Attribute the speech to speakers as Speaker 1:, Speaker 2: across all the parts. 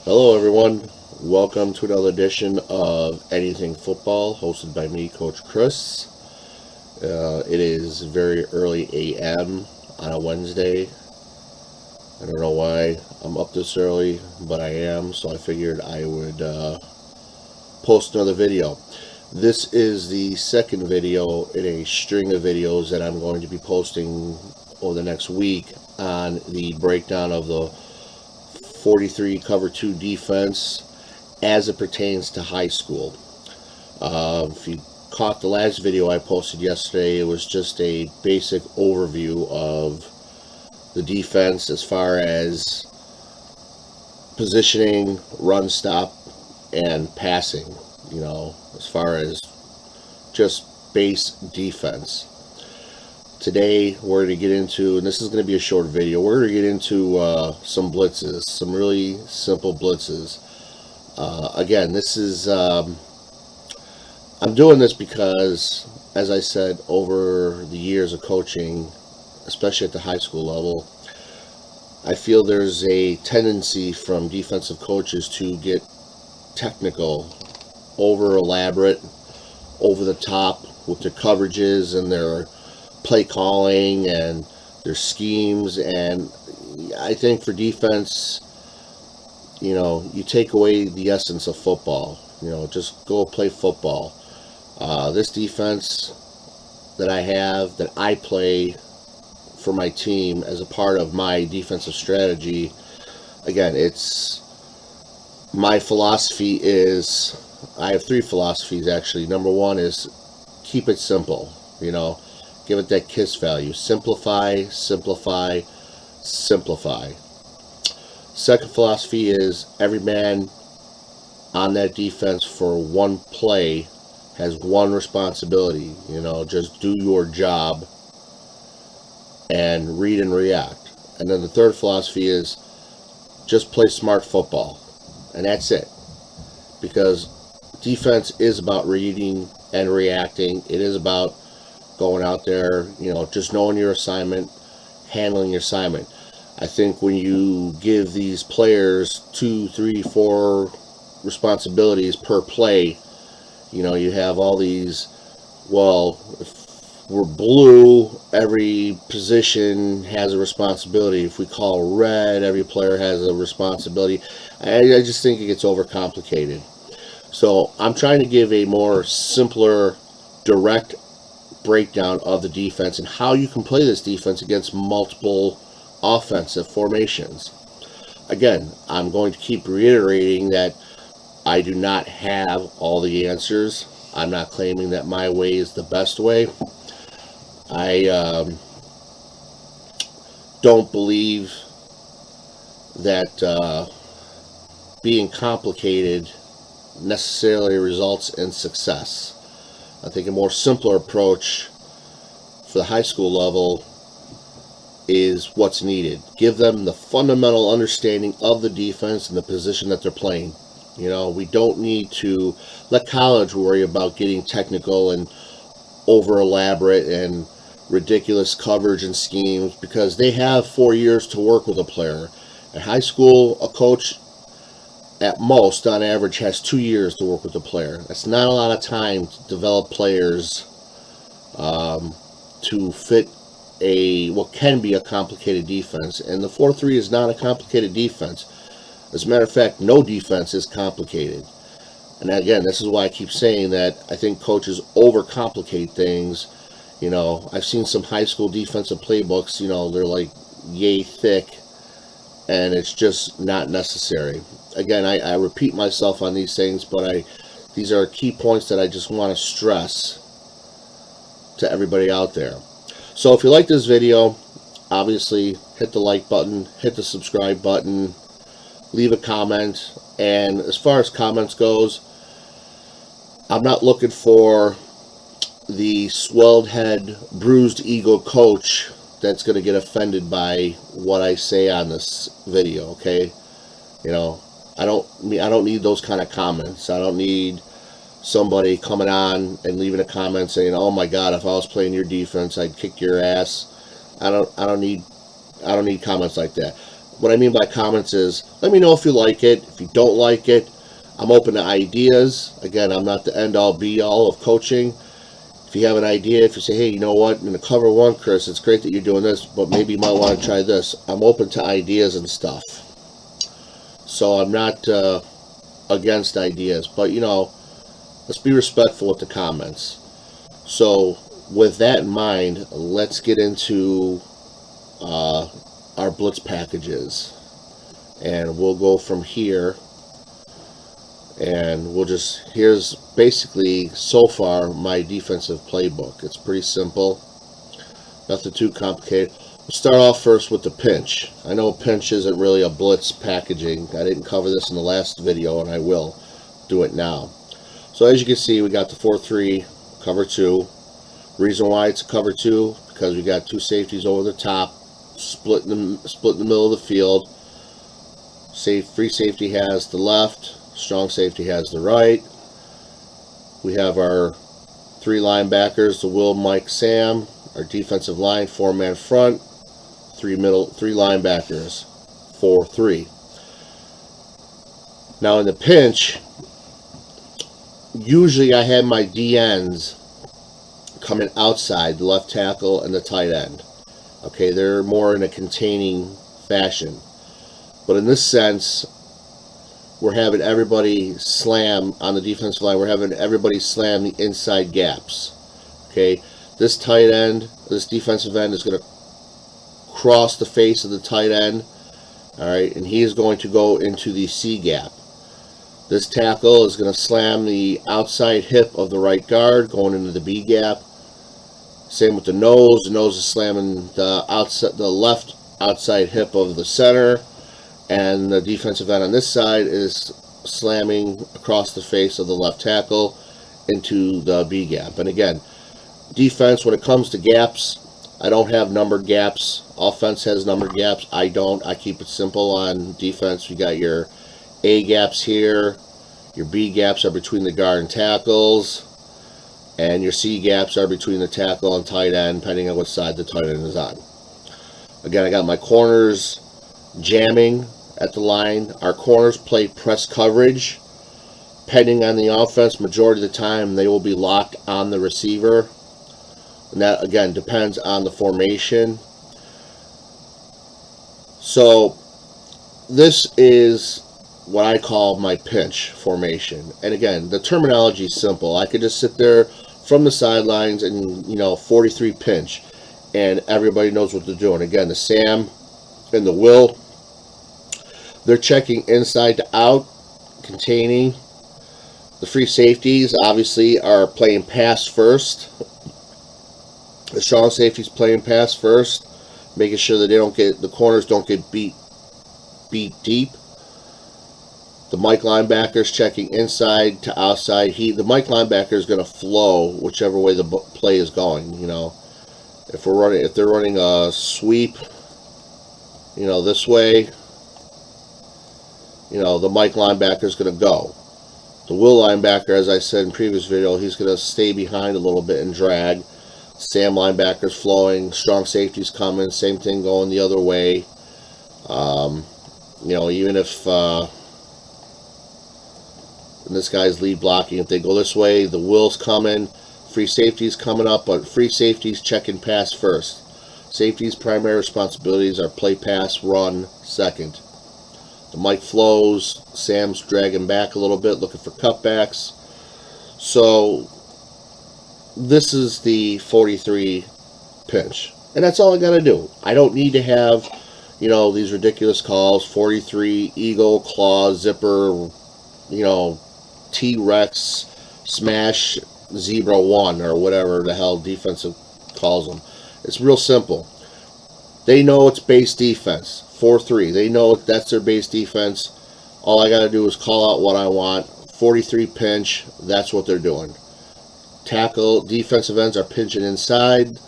Speaker 1: Hello, everyone. Welcome to another edition of Anything Football, hosted by me, Coach Chris. It is very early a.m. on a Wednesday. I don't know why I'm up this early, but I am, so I figured I would post another video. This is the second video in a string of videos that I'm going to be posting over the next week on the breakdown of the 43 cover 2 defense as it pertains to high school. If you caught the last video I posted yesterday, it was just a basic overview of the defense as far as positioning, run stop, and passing, as far as just base defense. Today we're going to get into, and this is going to be a short video, we're going to get into some blitzes, some really simple blitzes. Again, this is, I'm doing this because, as I said, over the years of coaching, especially at the high school level, I feel there's a tendency from defensive coaches to get technical, over elaborate, over the top with their coverages and their play calling and their schemes. And I think for defense, you take away the essence of football. Just go play football. This defense that I play for my team as a part of my defensive strategy, again, it's my philosophy is, I have three philosophies actually. Number one is keep it simple, give it that KISS value. Simplify, simplify, simplify. Second philosophy is every man on that defense for one play has one responsibility. Just do your job and read and react. And then the third philosophy is just play smart football. And that's it. Because defense is about reading and reacting. It is about going out there, just knowing your assignment, handling your assignment. I think when you give these players 2, 3, 4 responsibilities per play, you have all these, well, if we're blue, every position has a responsibility. If we call red, every player has a responsibility. I just think it gets overcomplicated. So I'm trying to give a more simpler, direct breakdown of the defense and how you can play this defense against multiple offensive formations. Again, I'm going to keep reiterating that I do not have all the answers. I'm not claiming that my way is the best way. I don't believe that being complicated necessarily results in success. I think a more simpler approach for the high school level is what's needed. Give them the fundamental understanding of the defense and the position that they're playing. We don't need to let college worry about getting technical and over elaborate and ridiculous coverage and schemes, because they have 4 years to work with a player. At high school, a coach at most, on average, has 2 years to work with a player. That's not a lot of time to develop players to fit what can be a complicated defense. And the 4-3 is not a complicated defense. As a matter of fact, no defense is complicated. And again, this is why I keep saying that I think coaches overcomplicate things. I've seen some high school defensive playbooks, they're like yay thick, and it's just not necessary. Again, I repeat myself on these things, but these are key points that I just want to stress to everybody out there. So if you like this video, obviously hit the like button, hit the subscribe button, leave a comment. And as far as comments goes, I'm not looking for the swelled head, bruised ego coach that's going to get offended by what I say on this video, okay? I don't need those kind of comments. I don't need somebody coming on and leaving a comment saying, "Oh my God, if I was playing your defense, I'd kick your ass." I don't need comments like that. what I mean by comments is, let me know if you like it. If you don't like it, I'm open to ideas. Again, I'm not the end-all, be-all of coaching. If you have an idea, if you say, hey, you know what, in the cover one, Chris, it's great that you're doing this, but maybe you might want to try this. I'm open to ideas and stuff. So I'm not against ideas, but, you know, let's be respectful with the comments. So with that in mind, let's get into our Blitz packages. And we'll go from here. And we'll just, here's basically, so far, my defensive playbook. It's pretty simple. Nothing too complicated. We'll start off first with the pinch. I know pinch isn't really a Blitz packaging. I didn't cover this in the last video, and I will do it now. So as you can see, we got the 4-3, cover 2. Reason why it's a cover 2, because we got 2 safeties over the top, split in the middle of the field. Free safety has the left. Strong safety has the right. We have our 3 linebackers, the Will, Mike, Sam. Our defensive line, 4-man front, 3 linebackers, 4-3. Now in the pinch, usually I have my DNs coming outside, the left tackle and the tight end. Okay, they're more in a containing fashion. But in this sense, we're having everybody slam on the defensive line. We're having everybody slam the inside gaps. Okay, this tight end, this defensive end is going to cross the face of the tight end. All right, and he is going to go into the C gap. This tackle is going to slam the outside hip of the right guard, going into the B gap. Same with the nose. The nose is slamming the left outside hip of the center. And the defensive end on this side is slamming across the face of the left tackle into the B gap. And again, defense, when it comes to gaps, I don't have numbered gaps. Offense has numbered gaps. I don't. I keep it simple on defense. You got your A gaps here. Your B gaps are between the guard and tackles. And your C gaps are between the tackle and tight end, depending on what side the tight end is on. Again, I got my corners jamming at the line. Our corners play press coverage. Depending on the offense, majority of the time they will be locked on the receiver. And that, again, depends on the formation. So this is what I call my pinch formation. And again, the terminology is simple. I could just sit there from the sidelines and, you know, 43 pinch, and everybody knows what they're doing. Again, the Sam and the Will, they're checking inside to out, containing. The free safeties, obviously, are playing pass first. The strong safeties playing pass first, making sure that the corners don't get beat deep. The Mike linebackers checking inside to outside. The Mike linebacker is going to flow whichever way the play is going. You know, if they're running a sweep, you know, this way, you know, the Mike linebacker is going to go. The Will linebacker, as I said in previous video, he's going to stay behind a little bit and drag. Sam linebacker's flowing. Strong safety's coming. Same thing going the other way. You know, even if this guy's lead blocking, if they go this way, the Will's coming. Free safety's coming up, but free safety's checking pass first. Safety's primary responsibilities are play, pass, run second. The Mike flows. Sam's dragging back a little bit, looking for cutbacks. So this is the 43 pinch. And that's all I got to do. I don't need to have, you know, these ridiculous calls. 43, eagle, claw, zipper, you know, T-Rex, smash, zebra 1, or whatever the hell defensive calls them. It's real simple. They know it's base defense. 4-3. They know that's their base defense. All I got to do is call out what I want. 43 pinch. That's what they're doing. Tackle, defensive ends are pinching inside.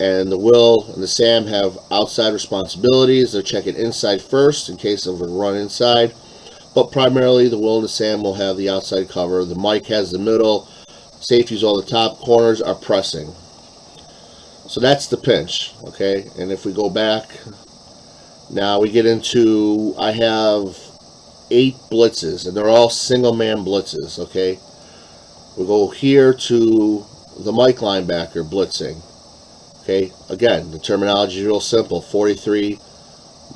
Speaker 1: And the Will and the Sam have outside responsibilities. They're checking inside first in case of a run inside. But primarily the Will and the Sam will have the outside cover. The Mike has the middle. Safeties all the top. Corners are pressing. So that's the pinch. Okay. And if we go back Now we get into, I have 8 blitzes, and they're all single man blitzes, okay? We go here to the Mike linebacker blitzing, okay? Again, the terminology is real simple, 43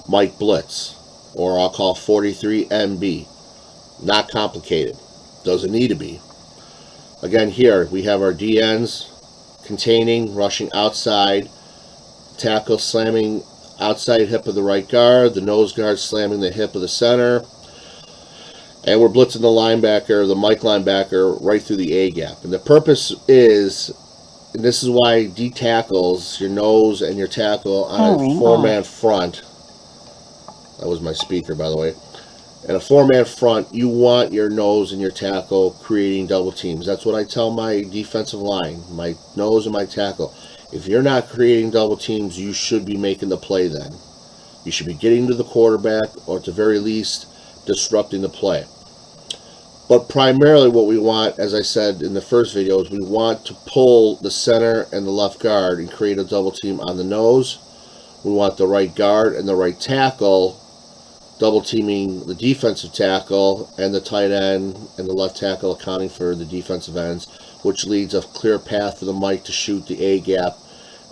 Speaker 1: Mike blitz, or I'll call 43 MB. Not complicated, doesn't need to be. Again, here we have our DNs containing, rushing outside, tackle slamming outside hip of the right guard, the nose guard slamming the hip of the center, and we're blitzing the linebacker, the Mike linebacker, right through the A gap. And the purpose is, and this is why D tackles your nose and your tackle on a 4-man front. That was my speaker, by the way. And a 4-man front, you want your nose and your tackle creating double teams. That's what I tell my defensive line, my nose and my tackle. If you're not creating double teams, you should be making the play then. You should be getting to the quarterback, or at the very least, disrupting the play. But primarily what we want, as I said in the first video, is we want to pull the center and the left guard and create a double team on the nose. We want the right guard and the right tackle double teaming the defensive tackle, and the tight end and the left tackle accounting for the defensive ends, which leads a clear path for the Mike to shoot the A gap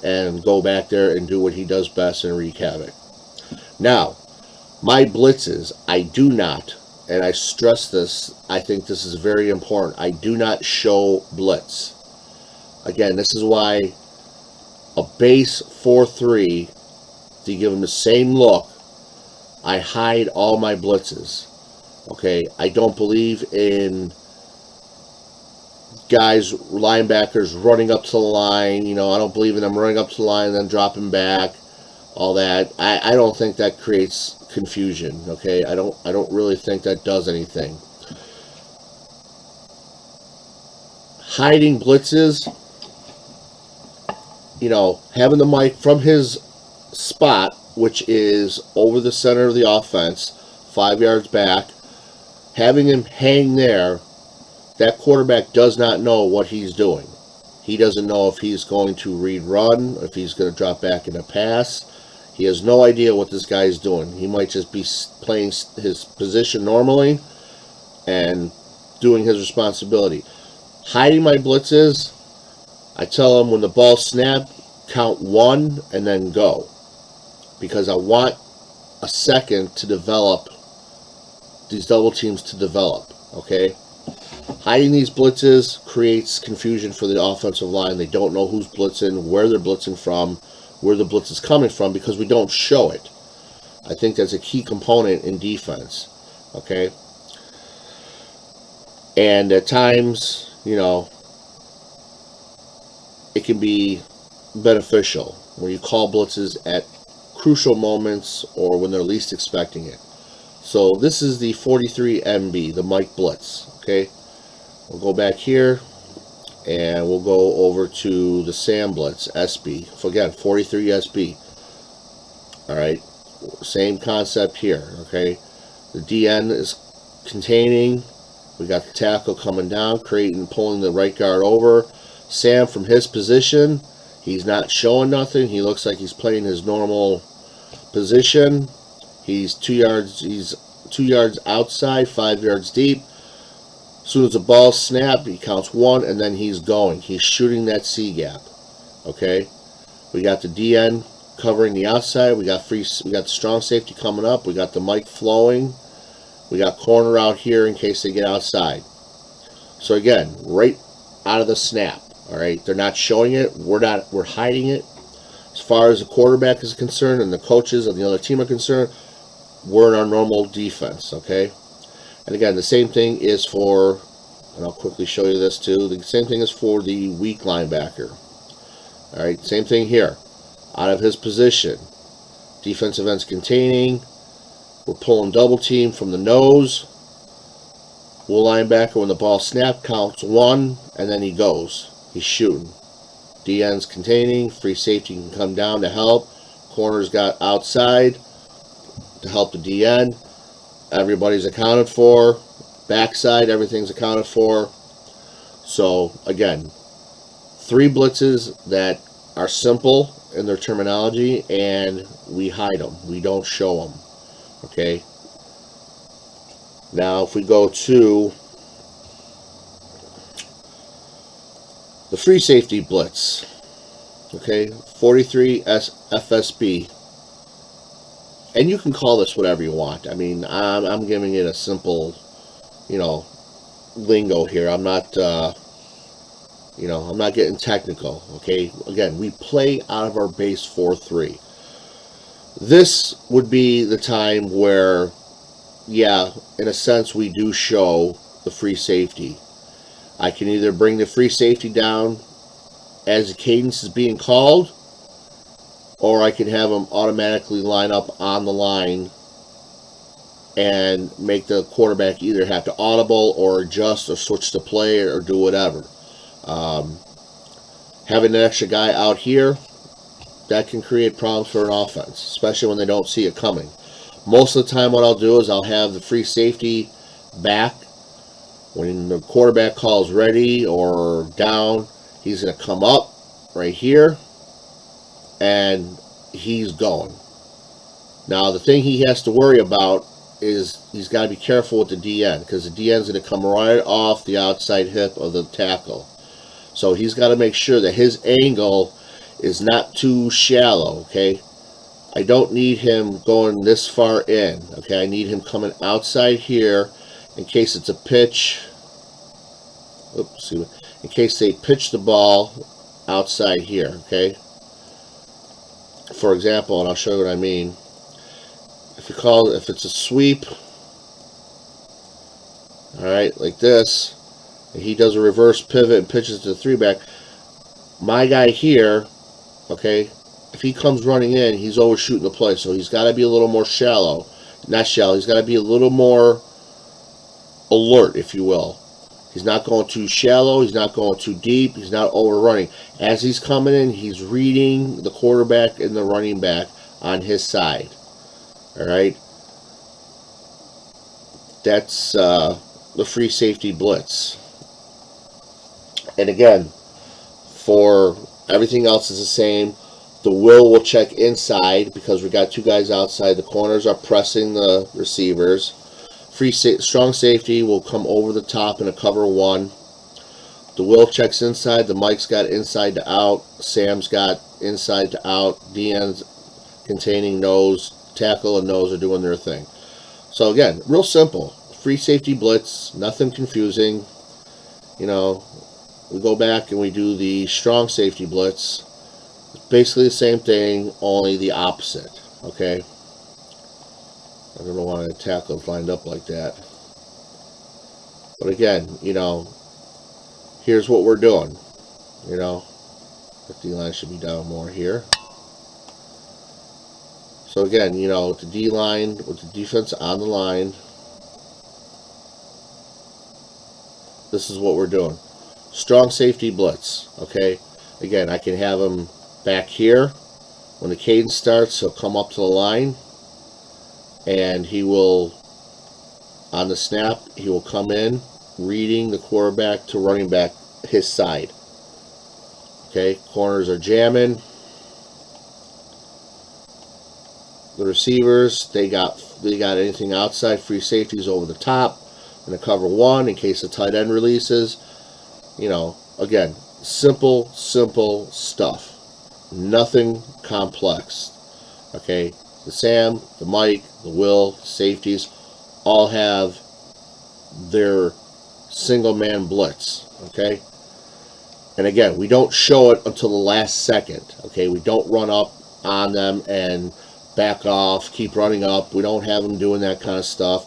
Speaker 1: and go back there and do what he does best and wreak havoc. Now, my blitzes, I do not, and I stress this, I think this is very important, I do not show blitz. Again, this is why a base 4-3, to give them the same look, I hide all my blitzes. Okay, I don't believe in guys, linebackers running up to the line. You know, I don't believe in them running up to the line and then dropping back. All that. I don't think that creates confusion. Okay, I don't really think that does anything. Hiding blitzes, you know, having the Mike from his spot, which is over the center of the offense, 5 yards back, having him hang there, that quarterback does not know what he's doing. He doesn't know if he's going to read run, if he's going to drop back in a pass. He has no idea what this guy is doing. He might just be playing his position normally and doing his responsibility. Hiding my blitzes, I tell him when the ball snapped, count 1 and then go. Because I want a second to develop, these double teams to develop, okay? Hiding these blitzes creates confusion for the offensive line. They don't know who's blitzing, where they're blitzing from, where the blitz is coming from, because we don't show it. I think that's a key component in defense, okay? And at times, you know, it can be beneficial when you call blitzes at crucial moments or when they're least expecting it. So this is the 43 MB, the Mike Blitz, okay? We'll go back here and we'll go over to the Sam Blitz, SB. So again, 43 SB. Alright, same concept here, okay? The DN is containing, we got the tackle coming down, creating, pulling the right guard over. Sam from his position, he's not showing nothing. He looks like he's playing his normal position. He's 2 yards outside, 5 yards deep. As soon as the ball snapped, he counts 1 and then he's going. He's shooting that C gap. Okay? We got the DN covering the outside. We got the strong safety coming up. We got the Mike flowing. We got corner out here in case they get outside. So again, right out of the snap. Alright? They're not showing it. We're hiding it. As far as the quarterback is concerned and the coaches of the other team are concerned, we're in our normal defense, okay? And again, the same thing is for, and I'll quickly show you this too, the same thing is for the weak linebacker. All right, same thing here. Out of his position, defensive ends containing, we're pulling double team from the nose. Will linebacker, when the ball snapped, counts 1, and then he goes. He's shooting. DN's containing, free safety can come down to help. Corners got outside to help the DN. Everybody's accounted for. Backside, everything's accounted for. So, again, 3 blitzes that are simple in their terminology, and we hide them. We don't show them. Okay. Now, if we go to the free safety blitz, okay, 43 FSB, and you can call this whatever you want. I mean, I'm giving it a simple, lingo here. I'm not, I'm not getting technical. Okay, again, we play out of our base 4-3. This would be the time where, yeah, in a sense, we do show the free safety. I can either bring the free safety down as the cadence is being called, or I can have them automatically line up on the line and make the quarterback either have to audible or adjust or switch to play or do whatever. Having an extra guy out here, that can create problems for an offense, especially when they don't see it coming. Most of the time what I'll do is I'll have the free safety back. When the quarterback calls ready or down, he's going to come up right here, and he's going. Now, the thing he has to worry about is he's got to be careful with the DN, because the DN is going to come right off the outside hip of the tackle. So he's got to make sure that his angle is not too shallow, okay? I don't need him going this far in, okay? I need him coming outside here in case it's a pitch. Oops, in case they pitch the ball outside here, okay? For example, and I'll show you what I mean. If it's a sweep, all right, like this, and he does a reverse pivot and pitches to the 3-back, my guy here, okay, if he comes running in, he's always shooting the play, so he's got to be a little more shallow. Not shallow, he's got to be a little more alert, if you will. He's not going too shallow, he's not going too deep, he's not overrunning. As he's coming in, he's reading the quarterback and the running back on his side. All right? That's the free safety blitz. And again, for everything else is the same. The will check inside because we got two guys outside. The corners are pressing the receivers. Strong safety will come over the top in a cover 1. The will checks inside. The Mike's got inside to out. Sam's got inside to out. DN's containing nose. Tackle and nose are doing their thing. So again, real simple. Free safety blitz. Nothing confusing. We go back and we do the strong safety blitz. It's basically the same thing, only the opposite. Okay? I don't know why the tackle's lined up like that. But again, here's what we're doing. The D-line should be down more here. So again, with the D-line, with the defense on the line, this is what we're doing. Strong safety blitz, okay? Again, I can have him back here. When the cadence starts, he'll come up to the line, and he will, on the snap, he will come in, reading the quarterback to running back his side. Okay, corners are jamming. The receivers, they got anything outside, free safeties over the top, and a cover 1 in case the tight end releases. Again, simple stuff. Nothing complex. Okay, the Sam, the Mike, the Will, safeties all have their single man blitz. Okay, and again, we don't show it until the last second. Okay, we don't run up on them and back off, keep running up. We don't have them doing that kind of stuff.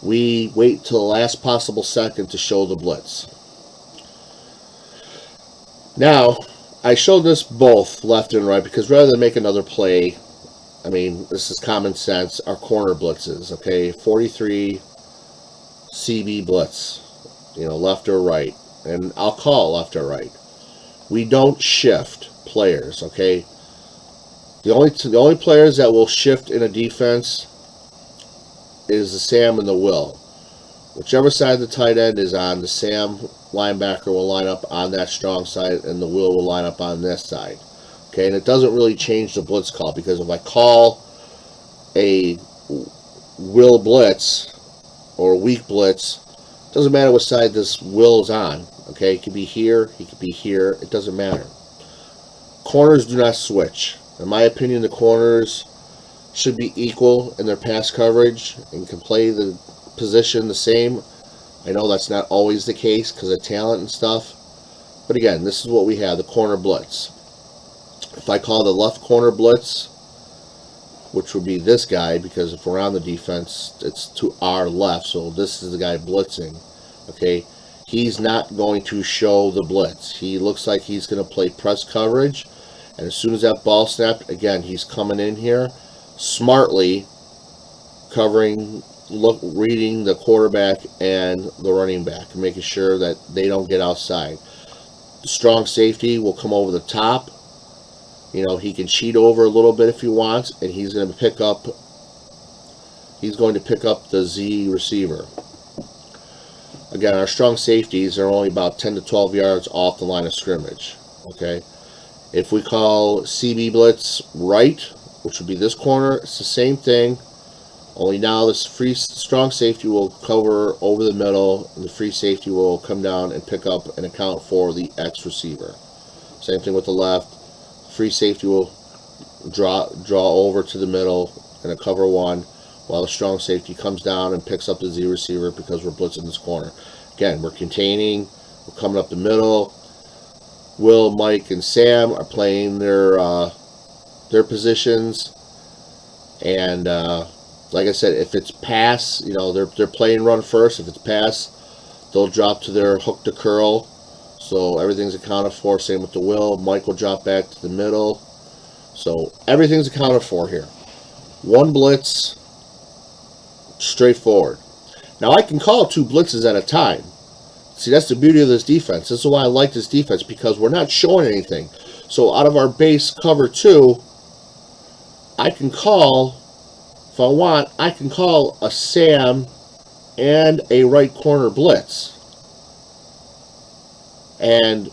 Speaker 1: We wait till the last possible second to show the blitz. Now, I showed this both left and right because rather than make another play, I mean, this is common sense, our corner blitzes, okay? 43 CB blitz, left or right. And I'll call left or right. We don't shift players, okay? The only players that will shift in a defense is the Sam and the Will. Whichever side the tight end is on, the Sam linebacker will line up on that strong side, and the Will line up on this side. Okay, and it doesn't really change the blitz call, because if I call a will blitz or a weak blitz, it doesn't matter what side this will is on. Okay, it could be here, he could be here, it doesn't matter. Corners do not switch. In my opinion, the corners should be equal in their pass coverage and can play the position the same. I know that's not always the case because of talent and stuff. But again, this is what we have, the corner blitz. If I call the left corner blitz, which would be this guy, because if we're on the defense, it's to our left, so this is the guy blitzing. Okay, he's not going to show the blitz. He looks like he's going to play press coverage, and as soon as that ball snapped, again, he's coming in here smartly, covering, reading the quarterback and the running back, and making sure that they don't get outside. The strong safety will come over the top. You know, he can cheat over a little bit if he wants, and he's going to pick up the Z receiver. Again, our strong safeties are only about 10 to 12 yards off the line of scrimmage. Okay, if we call CB blitz right, which would be this corner, it's the same thing. Only now this free strong safety will cover over the middle, and the free safety will come down and pick up and account for the X receiver. Same thing with the left. Free safety will draw over to the middle and a cover one, while the strong safety comes down and picks up the Z receiver because we're blitzing this corner. Again, we're containing, we're coming up the middle. Will, Mike, and Sam are playing their positions, and like I said, if it's pass, you know, they're playing run first. If it's pass, they'll drop to their hook to curl. So everything's accounted for. Same with the will. Mike will drop back to the middle. So everything's accounted for here. One blitz, straightforward. Now I can call two blitzes at a time. See, that's the beauty of this defense. This is why I like this defense, because we're not showing anything. So out of our base cover 2, I can call, if I want, I can call a Sam and a right corner blitz. And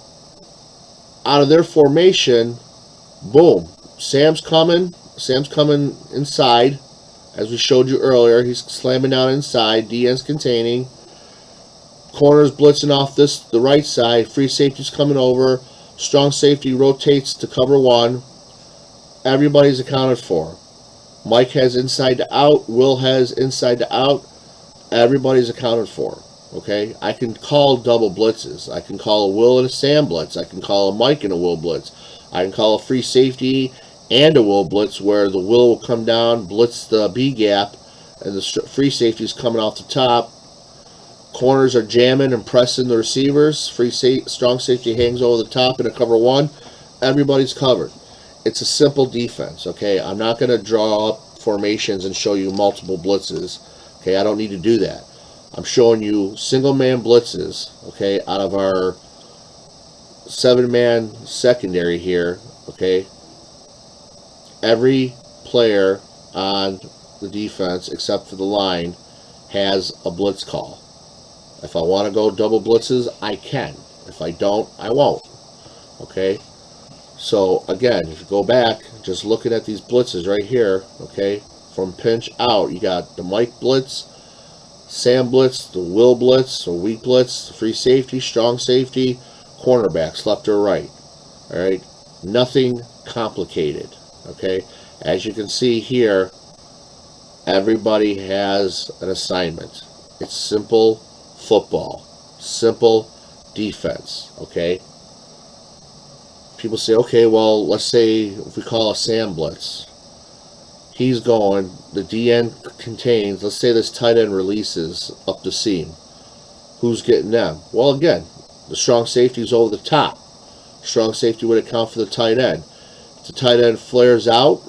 Speaker 1: out of their formation, boom, Sam's coming inside, as we showed you earlier. He's slamming down inside, DN's containing, corners blitzing off the right side, free safety's coming over, strong safety rotates to cover 1. Everybody's accounted for. Mike has inside to out, Will has inside to out, everybody's accounted for. Okay, I can call double blitzes. I can call a Will and a Sam blitz. I can call a Mike and a Will blitz. I can call a free safety and a Will blitz, where the Will come down, blitz the B gap, and the free safety is coming off the top. Corners are jamming and pressing the receivers. Strong safety hangs over the top in a cover 1. Everybody's covered. It's a simple defense. Okay, I'm not going to draw up formations and show you multiple blitzes. Okay, I don't need to do that. I'm showing you single-man blitzes, okay, out of our 7-man secondary here, okay. Every player on the defense, except for the line, has a blitz call. If I want to go double blitzes, I can. If I don't, I won't, okay. So, again, if you go back, just looking at these blitzes right here, okay, from pinch out, you got the Mike blitz, Sam blitz, the Will blitz, or weak blitz, free safety, strong safety, cornerbacks, left or right. All right, nothing complicated. Okay, as you can see here, everybody has an assignment. It's simple football, simple defense. Okay. People say, okay, well, let's say if we call a Sam blitz. He's going, the DN contains, let's say this tight end releases up the seam. Who's getting them? Well, again, the strong safety is over the top. Strong safety would account for the tight end. If the tight end flares out,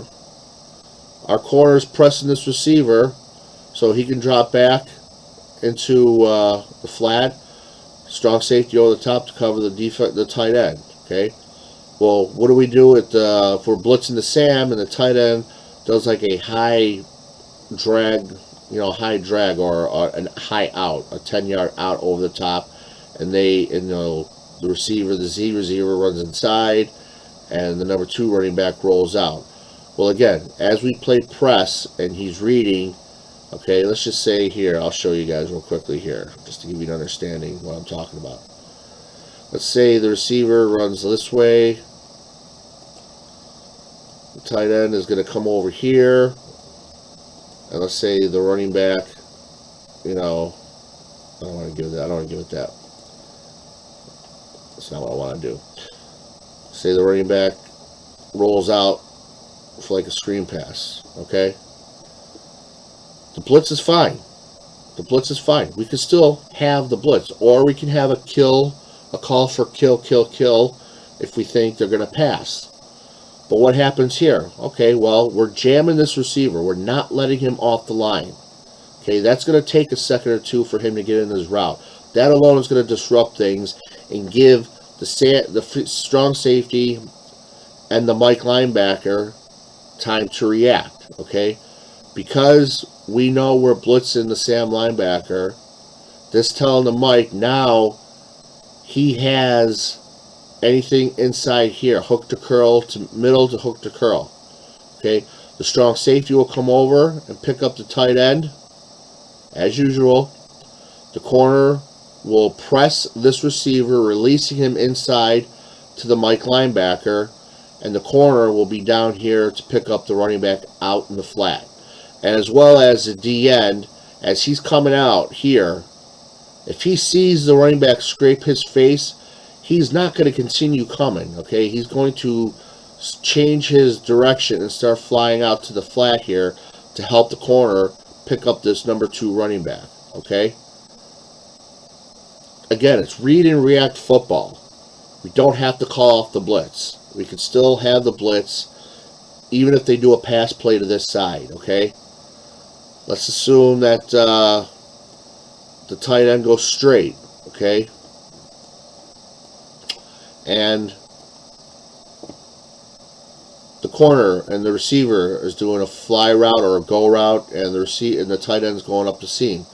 Speaker 1: our corner's pressing this receiver so he can drop back into the flat. Strong safety over the top to cover the tight end. Okay. Well, what do we do if we're blitzing the Sam and the tight end does like a high drag or a high out, a 10-yard out over the top, and the Z receiver runs inside, and the number 2 running back rolls out. Well, again, as we play press and he's reading, okay, let's just say here, I'll show you guys real quickly here, just to give you an understanding of what I'm talking about. Let's say the receiver runs this way. The tight end is going to come over here. And let's say the running back, I don't want to give it that. That's not what I want to do. Say the running back rolls out for like a screen pass, okay? The blitz is fine. The blitz is fine. We can still have the blitz, or we can have a call for kill if we think they're going to pass. But what happens here? Okay, well, we're jamming this receiver. We're not letting him off the line. Okay, that's going to take a second or two for him to get in his route. That alone is going to disrupt things and give the strong safety and the Mike linebacker time to react. Okay, because we know we're blitzing the Sam linebacker, this telling the Mike now he has anything inside here, hook to curl to middle to hook to curl. Okay, the strong safety will come over and pick up the tight end as usual. The corner will press this receiver, releasing him inside to the Mike linebacker, and the corner will be down here to pick up the running back out in the flat. And as well as the D end, as he's coming out here, if he sees the running back scrape his face, he's not going to continue coming, okay? He's going to change his direction and start flying out to the flat here to help the corner pick up this number 2 running back, okay? Again, it's read and react football. We don't have to call off the blitz. We can still have the blitz even if they do a pass play to this side, okay? Let's assume that the tight end goes straight, okay? And the corner and the receiver is doing a fly route or a go route, and the tight end's going up the seam.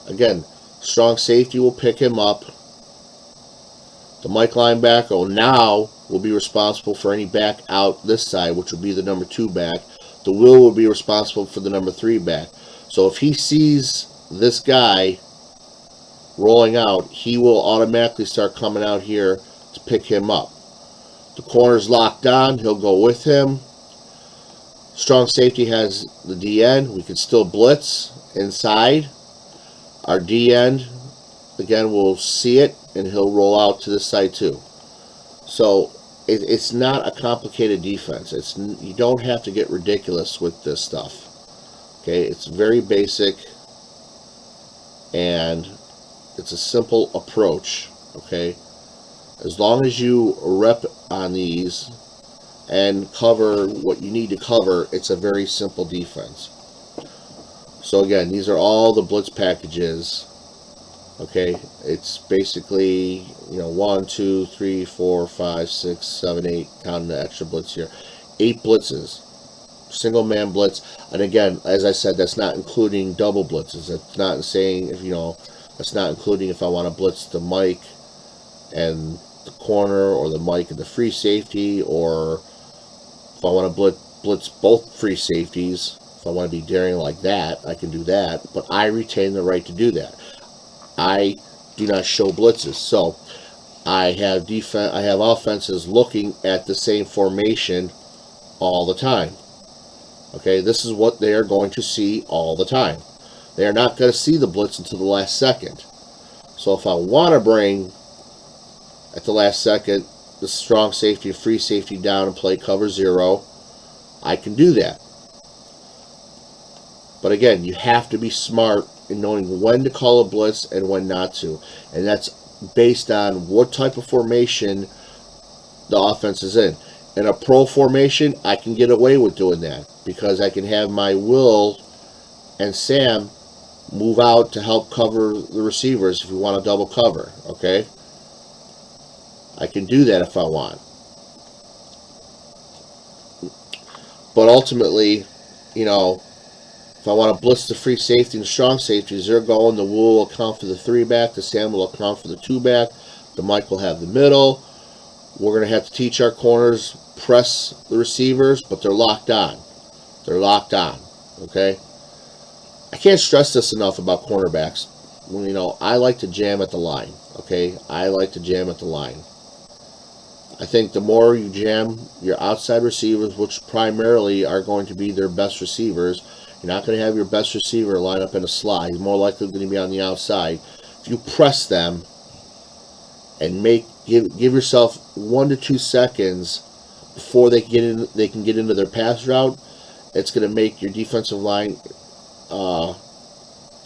Speaker 1: Again, strong safety will pick him up. The Mike linebacker now will be responsible for any back out this side, which will be the number 2 back. The will be responsible for the number 3 back. So if he sees this guy rolling out, he will automatically start coming out here to pick him up. The corner's locked on. He'll go with him. Strong safety has the D end. We can still blitz inside. Our D end, again, will see it, and he'll roll out to this side too. So it's not a complicated defense. You don't have to get ridiculous with this stuff. Okay, it's very basic, and it's a simple approach. Okay, as long as you rep on these and cover what you need to cover, it's a very simple defense. So again, these are all the blitz packages. Okay, it's basically 1, 2, 3, 4, 5, 6, 7, 8, counting the extra blitz here, 8 blitzes, single man blitz. And again, as I said, that's not including double blitzes. That's not saying that's not including if I want to blitz the Mike and the corner, or the Mike and the free safety, or if I want to blitz both free safeties. If I want to be daring like that, I can do that, but I retain the right to do that. I do not show blitzes, so I have offenses looking at the same formation all the time. Okay, this is what they are going to see all the time. They are not going to see the blitz until the last second. So if I want to bring at the last second the strong safety and free safety down and play cover 0, I can do that. But again, you have to be smart in knowing when to call a blitz and when not to. And that's based on what type of formation the offense is in. In a pro formation, I can get away with doing that because I can have my Will and Sam move out to help cover the receivers if we want to double cover, okay? I can do that if I want. But ultimately, if I want to blitz the free safety and strong safeties, they're going. The Will account for the 3 back. The Sam will account for the 2 back. The Mike will have the middle. We're going to have to teach our corners press the receivers, but they're locked on. They're locked on. Okay? I can't stress this enough about cornerbacks. You know, I like to jam at the line. Okay? I like to jam at the line. I think the more you jam your outside receivers, which primarily are going to be their best receivers, you're not going to have your best receiver line up in a slot. He's more likely going to be on the outside. If you press them and give yourself 1 to 2 seconds before they can get into their pass route, it's going to make your defensive line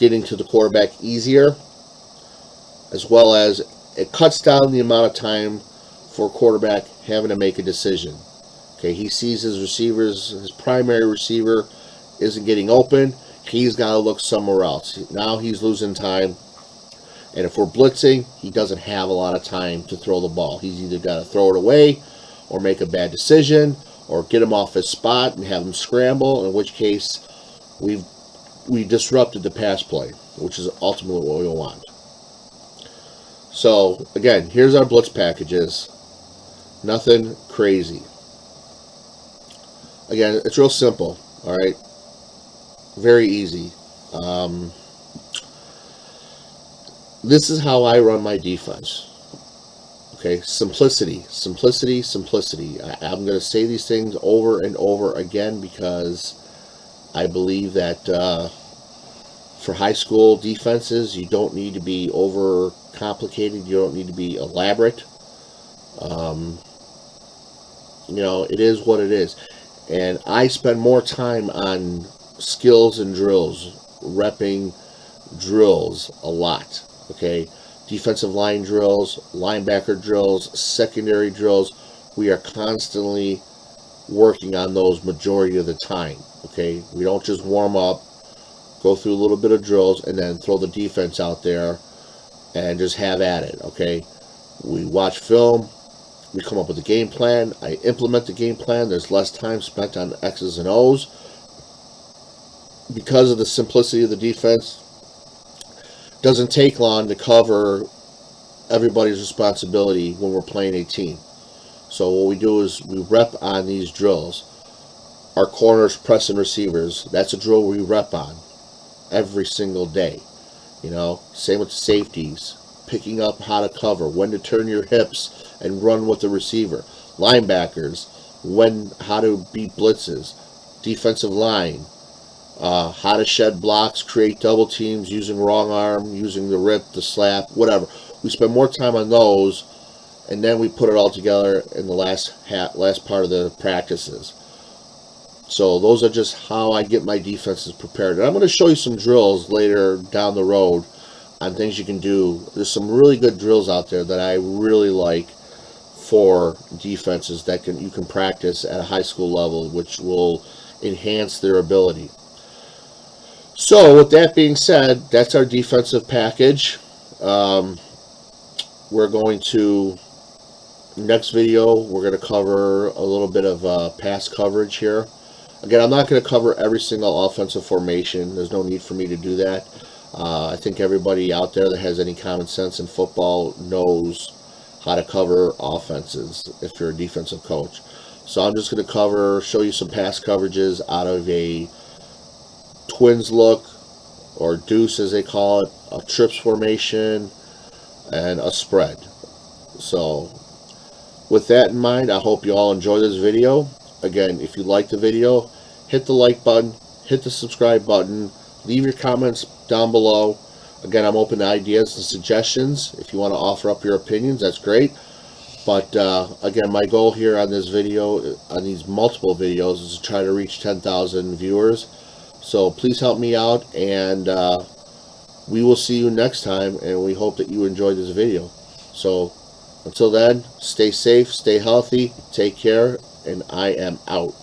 Speaker 1: getting to the quarterback easier, as well as it cuts down the amount of time for a quarterback having to make a decision. Okay, he sees his receivers, his primary receiver isn't getting open. He's got to look somewhere else. Now he's losing time. And if we're blitzing, he doesn't have a lot of time to throw the ball. He's either got to throw it away or make a bad decision or get him off his spot and have him scramble, in which case we disrupted the pass play, which is ultimately what we want. So, again, here's our blitz packages. Nothing crazy. Again, it's real simple, all right? Very easy. This is how I run my defense. Okay, simplicity, simplicity, simplicity. I'm going to say these things over and over again because I believe that for high school defenses, you don't need to be over complicated. You don't need to be elaborate. You know, it is what it is. And I spend more time on skills and drills, repping drills a lot. Okay, defensive line drills, linebacker drills, secondary drills. We are constantly working on those majority of the time. Okay, we don't just warm up, go through a little bit of drills, and then throw the defense out there and just have at it. Okay, we watch film, we come up with a game plan, I implement the game plan. There's less time spent on X's and O's because of the simplicity of the defense. Doesn't take long to cover everybody's responsibility when we're playing a team. So what we do is we rep on these drills. Our corners, pressing receivers, that's a drill we rep on every single day. You know, same with the safeties, picking up how to cover, when to turn your hips and run with the receiver. Linebackers, how to beat blitzes. Defensive line, how to shed blocks, create double teams using wrong arm, using the rip, the slap, whatever. We spend more time on those, and then we put it all together in the last part of the practices. So those are just how I get my defenses prepared. And I'm going to show you some drills later down the road on things you can do. There's some really good drills out there that I really like for defenses that you can practice at a high school level, which will enhance their ability. So with that being said, that's our defensive package. We're going to, next video, we're going to cover a little bit of pass coverage here. Again, I'm not going to cover every single offensive formation. There's no need for me to do that. I think everybody out there that has any common sense in football knows how to cover offenses if you're a defensive coach. So I'm just going to show you some pass coverages out of a twins look, or deuce as they call it, a trips formation, and a spread. So with that in mind, I hope you all enjoy this video. Again, if you like the video, hit the like button, hit the subscribe button, leave your comments down below. Again, I'm open to ideas and suggestions. If you want to offer up your opinions, that's great. But again, my goal here on this video, on these multiple videos, is to try to reach 10,000 viewers. So please help me out, and we will see you next time, and we hope that you enjoyed this video. So until then, stay safe, stay healthy, take care, and I am out.